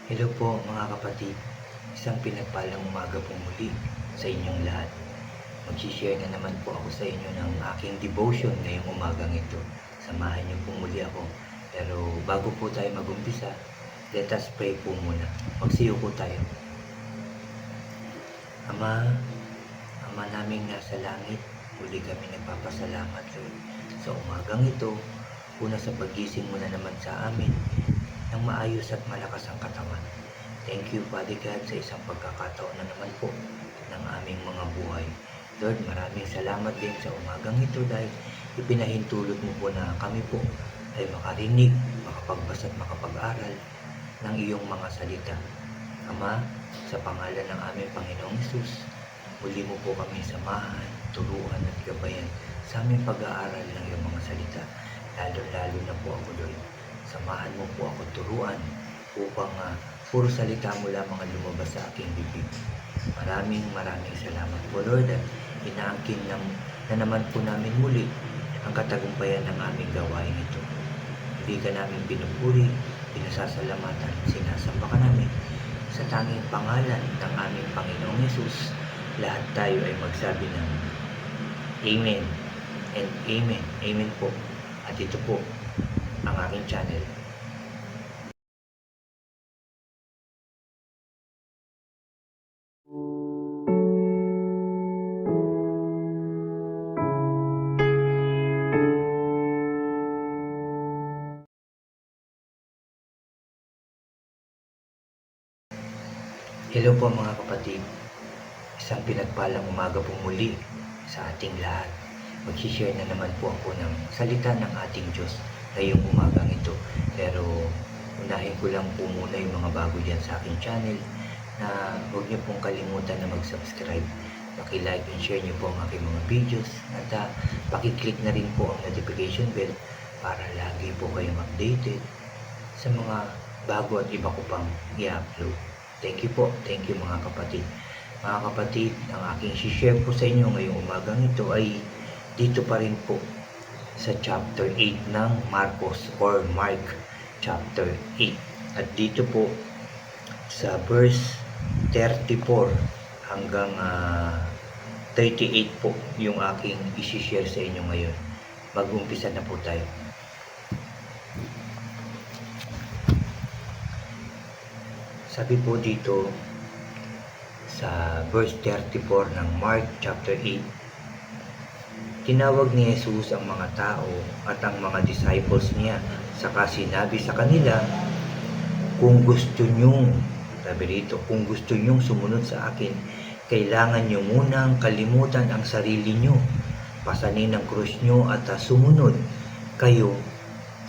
Hello po mga kapatid, isang pinagpalang umaga po muli sa inyong lahat. Mag-share na naman po ako sa inyo ng aking devotion ngayong umagang ito. Samahan niyo po muli ako. Pero bago po tayo mag-umpisa, let us pray po muna. Magsiyo po tayo. Ama naming nasa langit, muli kami nagpapasalamat Lord sa umagang ito. Una sa pagising mo na naman sa amin ng maayos at malakas ang katawan. Thank you, Father God, sa isang pagkakataon na naman po ng aming mga buhay. Lord, maraming salamat din sa umagang ito dahil ipinahintulot mo po na kami po ay makarinig, makapagbasa at makapag-aral ng iyong mga salita. Ama, sa pangalan ng aming Panginoong Hesus, muli mo po kami samahan, turuan at gabayan sa aming pag-aaral ng iyong mga salita. Lalo na po ako, Lord. Samahan mo po ako turuan upang puro salita mo lamang ang lumabas sa aking bibig. Maraming salamat po, Lord, at inaangkin na naman po namin muli ang katagumpayan ng aming gawain ito. Hindi ka namin pinupuri, pinasasalamatan, sinasamba ka namin sa tanging pangalan ng aming Panginoong Hesus. Lahat tayo ay magsabi ng Amen and Amen. Amen po. At ito po ang aking channel. Hello po mga kapatid, isang pinagpalang umaga po muli sa ating lahat. Mag-share na naman po ako ng salita ng ating Diyos ngayong umagang ito. Pero unahin ko lang po muna yung mga bago dyan sa aking channel na huwag niyo pong kalimutan na mag-subscribe. Paki-like and share niyo po ang aking mga videos at paki-click na rin po ang notification bell para lagi po kayong updated sa mga bago at iba ko pang i-upload. Thank you po. Thank you mga kapatid. Mga kapatid, ang aking share po sa inyo ngayong umagang ito ay dito pa rin po sa chapter 8 ng Marcos or Mark chapter 8. At dito po sa verse 34 hanggang 38 po yung aking isi-share sa inyo ngayon. Mag-umpisa na po tayo. Sabi po dito sa verse 34 ng Mark chapter 8, tinawag ni Jesus ang mga tao at ang mga disciples niya, saka sinabi sa kanila, kung gusto nyong, sabi dito, kung gusto nyong sumunod sa akin, kailangan nyo munang kalimutan ang sarili nyo, pasanin ang krus nyo at sumunod kayo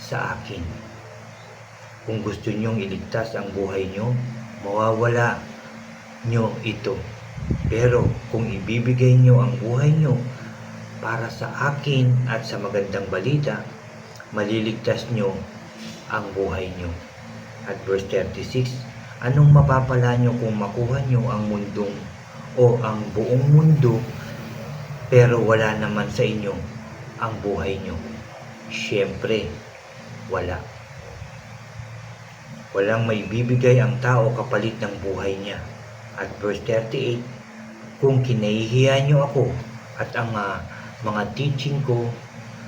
sa akin. Kung gusto nyong iligtas ang buhay nyo, mawawala nyo ito. Pero kung ibibigay nyo ang buhay nyo para sa akin at sa magandang balita, maliligtas nyo ang buhay nyo. At verse 36, anong mapapala nyo kung makuha nyo ang mundong o ang buong mundo pero wala naman sa inyo ang buhay nyo? Siyempre, wala. Walang may bibigay ang tao kapalit ng buhay niya. At verse 38, kung kinahihiya nyo ako at ang mga teaching ko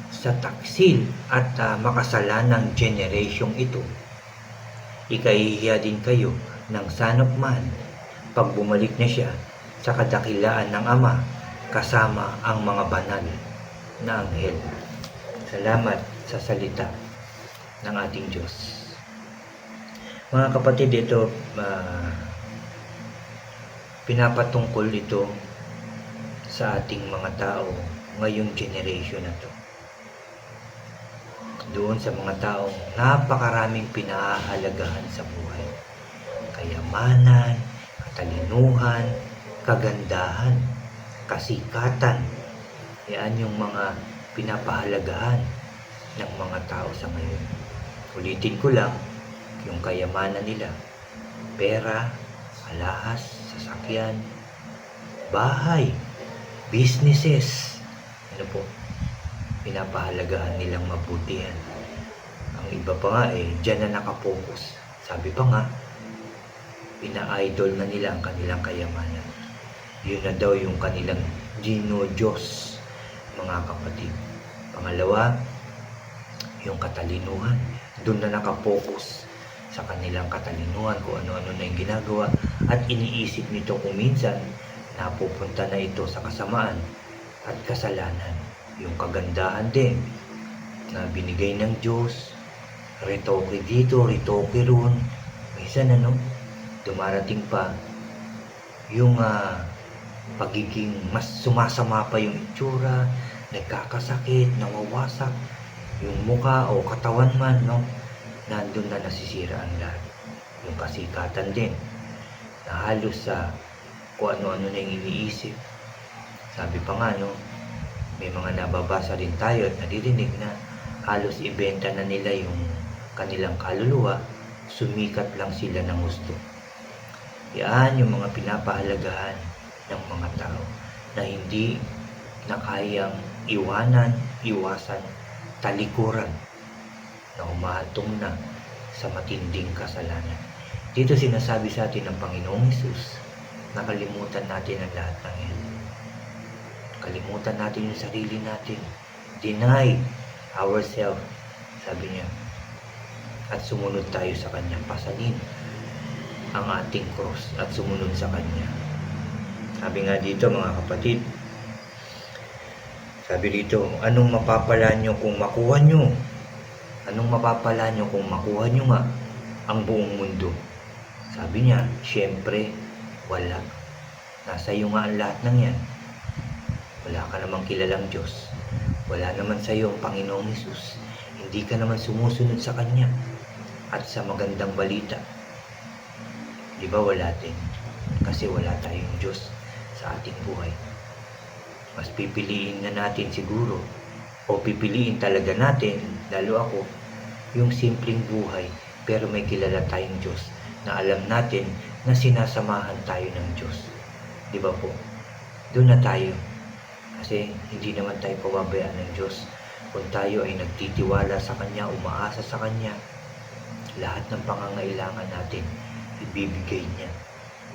sa taksil at makasalanang generasyong ito, ikahihiya din kayo ng Son of Man pag bumalik na siya sa kadakilaan ng Ama kasama ang mga banal na anghel. Salamat sa salita ng ating Diyos. Mga kapatid, ito pinapatungkol ito sa ating mga tao ngayong generation na to. Doon sa mga taong napakaraming pinahahalagahan sa buhay. Kayamanan, katalinuhan, kagandahan, kasikatan. Yan yung mga pinapahalagahan ng mga tao sa ngayon. Ulitin ko lang, yung kayamanan nila, pera, alahas, sasakyan, bahay, businesses, ano po, pinapahalagahan nilang mabutihan. Ang iba pa nga dyan na nakapokus. Sabi pa nga, pina-idol na nila ang kanilang kayamanan. Yun na daw yung kanilang dino-Diyos, mga kapatid. Pangalawa, yung katalinuhan. Doon na nakapokus sa kanilang katalinuhan kung ano-ano na yung ginagawa at iniisip nito kung minsan napupunta na ito sa kasamaan at kasalanan. Yung kagandahan din na binigay ng Diyos, retoke dito, retoke roon. Minsan dumarating pa yung pagiging mas sumasama pa yung itsura, nagkakasakit, nawawasak yung mukha o katawan man, nandun na nasisira ang lahat. Yung kasikatan din na halos sa kung ano-ano na yung iniisip. Sabi pa nga, may mga nababasa rin tayo at naririnig na halos ibenta na nila yung kanilang kaluluwa, sumikat lang sila ng gusto. Yan yung mga pinapahalagahan ng mga tao na hindi na kayang iwasan, talikuran na humahatong na sa matinding kasalanan. Dito sinasabi sa atin ng Panginoong Hesus, nakalimutan natin ang lahat ng yan. Kalimutan natin yung sarili natin. Deny ourselves, sabi niya. At sumunod tayo sa Kanya. Pasanin ang ating cross at sumunod sa Kanya. Sabi nga dito, mga kapatid, sabi dito, anong mapapala nyo kung makuha nyo? Anong mapapala nyo kung makuha nyo nga ang buong mundo? Sabi niya, syempre, wala. Nasa iyo nga ang lahat ng yan. Wala ka namang kilalang Diyos. Wala naman sa iyo ang Panginoong Hesus. Hindi ka naman sumusunod sa Kanya at sa magandang balita. Di ba wala din? Kasi wala tayong Diyos sa ating buhay. Mas pipiliin na natin siguro o pipiliin talaga natin, lalo ako, yung simpleng buhay pero may kilala tayong Diyos na alam natin na sinasamahan tayo ng Diyos. Di ba po? Doon na tayo. Kasi hindi naman tayo pababayaan ng Diyos. Kung tayo ay nagtitiwala sa Kanya, umaasa sa Kanya, lahat ng pangangailangan natin, ibibigay niya.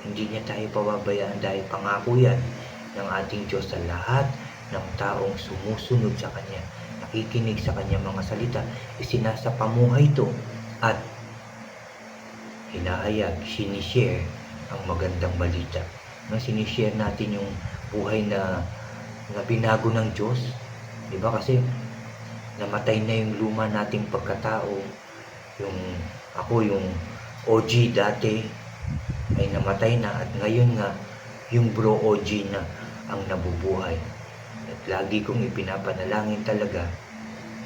Hindi niya tayo pababayaan dahil pangako yan ng ating Diyos sa lahat ng taong sumusunod sa Kanya, nakikinig sa Kanya mga salita, isinasapamuhay ito at hinahayag, sinishare ang magandang balita. Sinishare natin yung buhay na binago ng Diyos. Diba kasi namatay na yung luma nating pagkatao. Yung OG dati ay namatay na at ngayon nga yung bro OG na ang nabubuhay. At lagi kong ipinapanalangin talaga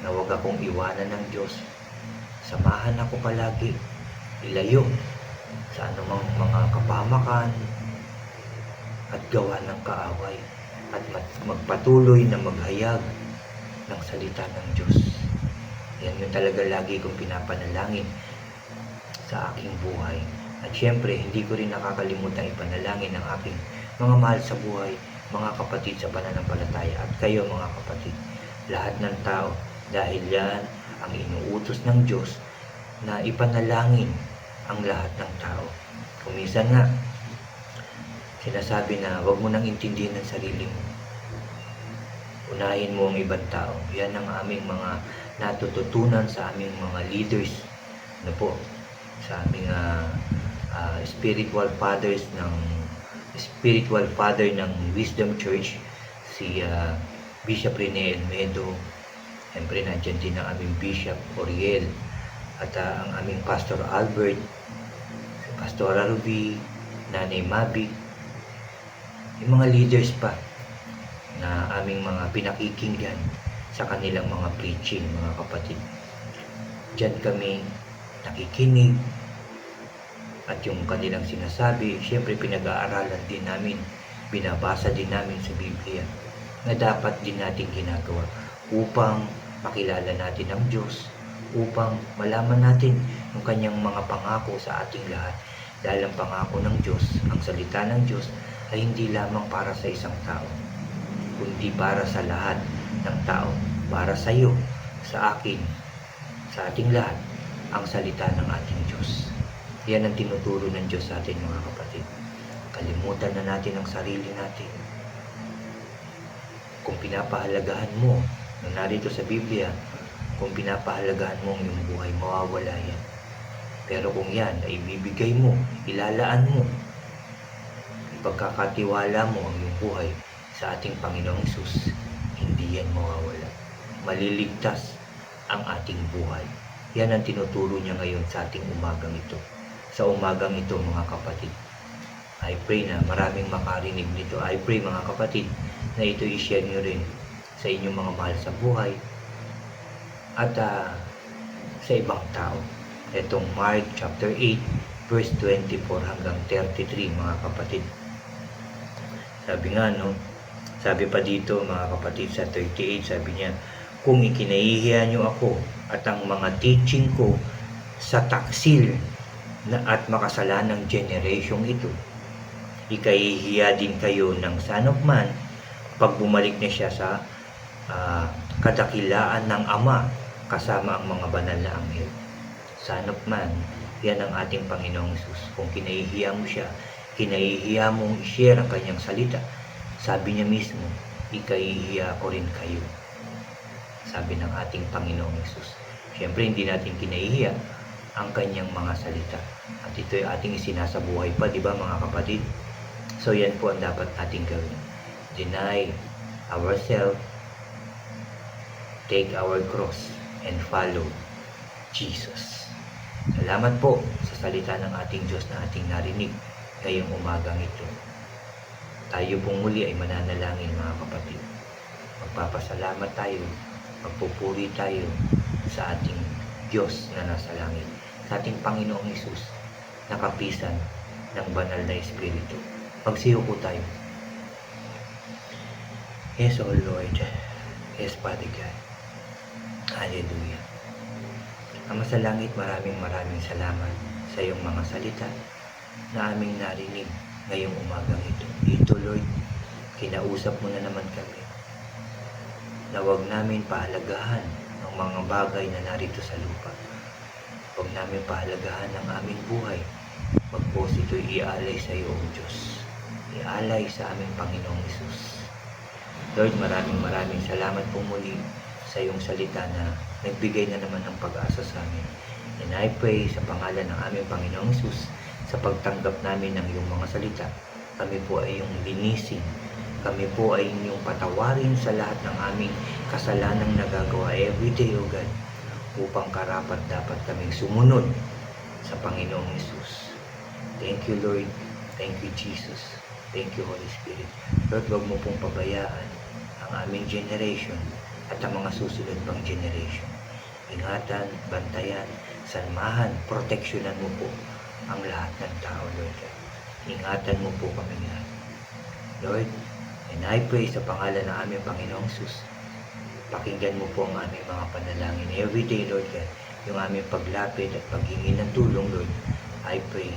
na huwag akong iwanan ng Diyos. Samahan ako palagi, ilayo sa anumang mga kapahamakan at gawa ng kaaway at magpatuloy na maghayag ng salita ng Diyos. Yan yung talaga lagi kong pinapanalangin sa aking buhay. At syempre, hindi ko rin nakakalimutan ipanalangin ng aking mga mahal sa buhay, mga kapatid sa pananampalataya at kayo mga kapatid, lahat ng tao, dahil yan ang inuutos ng Diyos na ipanalangin ang lahat ng tao. Kung minsan nga, sinasabi na huwag mo nang intindihin ang sarili mo. Unahin mo ang ibang tao. Yan ang aming mga natututunan sa aming mga leaders, sa aming spiritual father ng Wisdom Church, si Bishop Rene Elmedo. Siyempre, nandiyan din ang aming Bishop Oriel at ang aming Pastor Albert, si Pastor Ruby, Nanay Mabi, yung mga leaders pa na aming mga pinakikinggan sa kanilang mga preaching, mga kapatid. Diyan kami nakikinig at yung kanilang sinasabi, syempre pinag-aaralan din namin, binabasa din namin sa Biblia na dapat din natin ginagawa upang makilala natin ang Diyos, upang malaman natin yung kanyang mga pangako sa ating lahat. Dahil ang pangako ng Diyos, ang salita ng Diyos ay hindi lamang para sa isang tao, kundi para sa lahat ng tao, para sa iyo, sa akin, sa ating lahat, ang salita ng ating Diyos. Yan ang tinuturo ng Diyos sa atin mga kapatid. Kalimutan na natin ang sarili natin. Kung pinapahalagahan mo, na narito sa Biblia, kung pinapahalagahan mo ang iyong buhay, mawawala yan. Pero kung yan ay ibibigay mo, ilalaan mo, ipagkakatiwala mo ang iyong buhay sa ating Panginoong Hesus, hindi yan mawawala. Maliligtas ang ating buhay. Yan ang tinuturo niya ngayon sa ating umagang ito. Sa umagang ito mga kapatid, I pray na maraming makarinig nito. I pray mga kapatid na ito i-share nyo rin sa inyong mga mahal sa buhay at sa ibang tao. Itong Mark chapter 8 verse 24 hanggang 33 mga kapatid. Sabi nga sabi pa dito mga kapatid sa 38, sabi niya, kung ikinahihiya nyo ako at ang mga teaching ko sa taksil na at makasalanang generation ito, ikahihiya din kayo ng Son of Man pag bumalik na siya sa kadakilaan ng Ama kasama ang mga banal na anghel. Son of Man, yan ang ating Panginoong Hesus. Kung kinahihiya mo siya, kinahihiya mong i-share ang kanyang salita, sabi niya mismo, ikahihiya ko rin kayo. Sabi ng ating Panginoong Hesus. Siyempre, hindi natin kinahihiya ang kanyang mga salita. At ito ay ating isinasabuhay pa, di ba mga kapatid? So yan po ang dapat nating gawin. Deny ourselves, take our cross, and follow Jesus. Salamat po sa salita ng ating Diyos na ating narinig ngayong umagang ito. Tayo pong muli ay mananalangin mga kapatid. Magpapasalamat tayo, magpupuri tayo sa ating Diyos na nasa langit, sa ating Panginoong Hesus na kapisan ng banal na Espiritu. Magsiyo po tayo. Yes, O Lord. Yes, Father God. Hallelujah. Ama sa langit, maraming salamat sa iyong mga salita na aming narinig ngayong umagang ito. Ito, Lord, kinausap mo na naman kami na huwag namin pahalagahan ang mga bagay na narito sa lupa. Huwag namin pahalagahan ang aming buhay. Wag po ito'y ialay sa iyo, O Diyos. Ialay sa aming Panginoong Hesus. Lord, maraming salamat po muli sa iyong salita na nagbigay na naman ng pag-asa sa amin. And I pray sa pangalan ng aming Panginoong Hesus, sa pagtanggap namin ng iyong mga salita, kami po ay iyong linisin. Kami po ay inyong patawarin sa lahat ng aming kasalanang nagagawa everyday, O God, upang karapat dapat kaming sumunod sa Panginoong Hesus. Thank you, Lord. Thank you, Jesus. Thank you, Holy Spirit. Lord, huwag mo pong pabayaan ang aming generation at ang mga susunod pang generation. Ingatan, bantayan, sanmahan, proteksyonan mo po ang lahat ng tao, Lord. Ingatan mo po kami lahat. Lord, and I pray sa pangalan ng aming Panginoong Hesus, pakinggan mo po ang aming mga panalangin every day, Lord God. Yung aming paglapit at paghingi ng tulong, Lord, I pray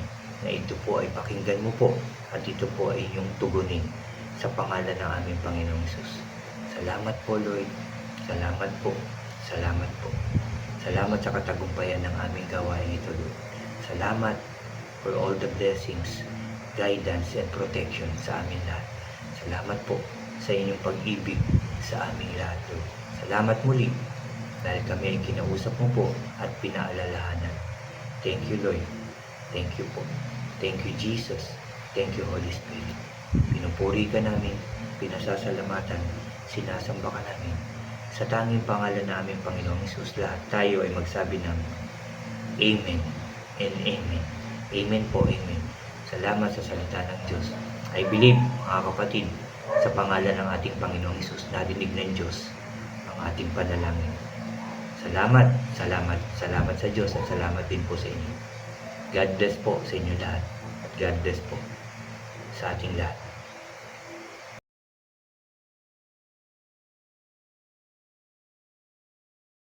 na ito po ay pakinggan mo po at ito po ay yung tugunin sa pangalan ng aming Panginoong Hesus. Salamat po, Lord. Salamat po. Salamat po. Salamat sa katagumpayan ng aming gawain ito, Lord. Salamat for all the blessings, guidance, and protection sa amin lahat. Salamat po sa inyong pag-ibig sa aming lahat, Lord. Salamat muli dahil kami ay kinausap mo po at pinaalalahanan. Thank you, Lord. Thank you po. Thank you, Jesus. Thank you, Holy Spirit. Pinupuri ka namin, pinasasalamatan, sinasamba ka namin. Sa tanging pangalan na aming Panginoong Hesus, lahat tayo ay magsabi ng Amen and Amen. Amen po, Amen. Salamat sa salita ng Diyos. I believe, mga kapatid, sa pangalan ng ating Panginoong Hesus, narinig ng Diyos ang ating panalangin. Salamat, salamat, salamat sa Diyos at salamat din po sa inyo. God bless po sa inyo lahat. At God bless po sa ating lahat.